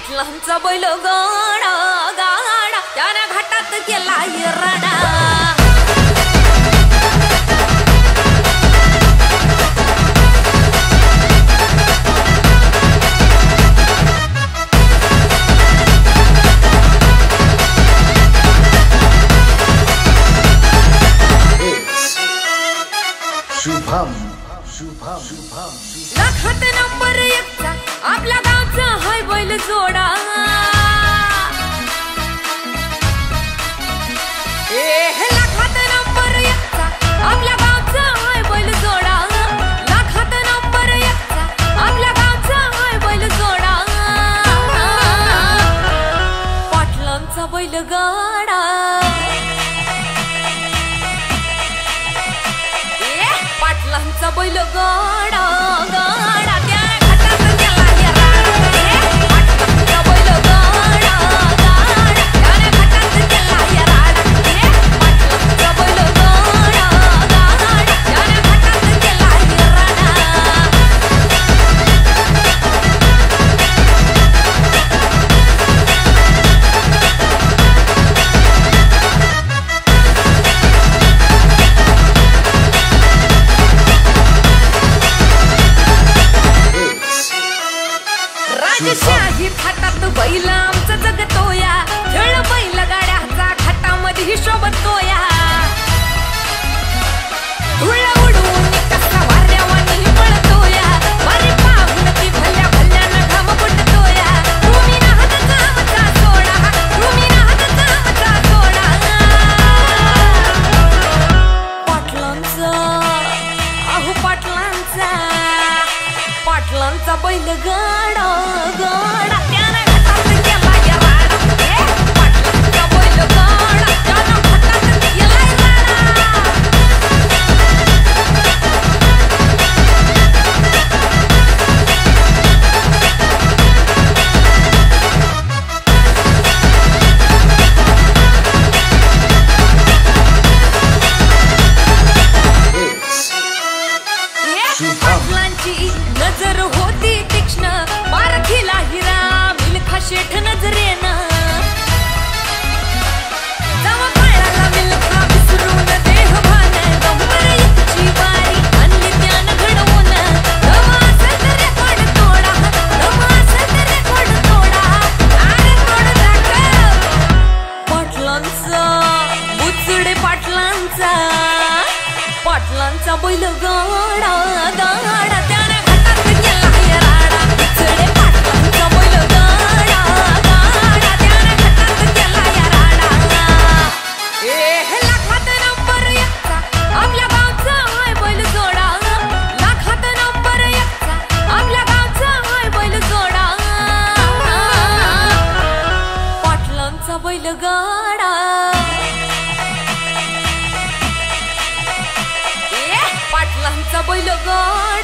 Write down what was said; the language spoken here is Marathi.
पाटलांचा बैल गाडा गाडा त्याने घाटात गेला येराडा शुभम शुभम शुभम लाखात नंबर 1 चा आपल्या गावचा हाय बैल जोडा लाखात नंबर 1 चा आपल्या गावचा हाय बैल जोडा लाखात नंबर 1 चा आपल्या गावचा हाय बैल जोडा पाटलांचा बैल गाडा पाटलांचा बैल गाडा गाडा त्याने घाटात गेला येराडा पाटलांचा बैल गाडा गाडा त्याने घाटात गेला येराडा पाटलांचा बैल गाडा गाडा त्याने घाटात गेला येराडा राजशाही थाटात बैल आमचा जगतोया खेळ बैल गाड्याचा घाटामध्ये शोभतोया धुळ उडवून कसा वाऱ्यावानी पळतोया वारी पाहून ती भल्या भल्यानं घाम फुटतोया तुम्ही नाहत कामचा सोडा तुम्ही नाहत कामचा सोडा पाटलांचा अहो पाटलांचा पाटलांचा बैल गाडा गाडा त्याने घाटात गेला येराडा पाटलांचा बैल गाडा त्याने घाटात गेला येराडा पाटलांची नजर होती तीक्ष्ण पारखीला हिरा मिल्खा शेठ नजरेनं जवा पायाला मिल्खा विसरून देहभान गंभीर इतची वारी आणली त्यानं घडवून दवा असेल तर रेकॉर्ड तोडा दवा असेल तर रेकॉर्ड तोडा अरे तोड दाखव पाटलांचा बुचडे पाटलांचा पाटलांचा बैल गाडा गाडा त्याने घाटात गेला येराडा बुचडे पाटलांचा बैल गाडा गाडा त्याने घाटात गेला येराडा लाखात नंबर 1 चा आपल्या गावचा हाय बैल जोडा लाखात नंबर 1 चा आपल्या गावचा हाय बैल जोडा पाटलांचा बैल गाडा पाटलांचा बैल गाडा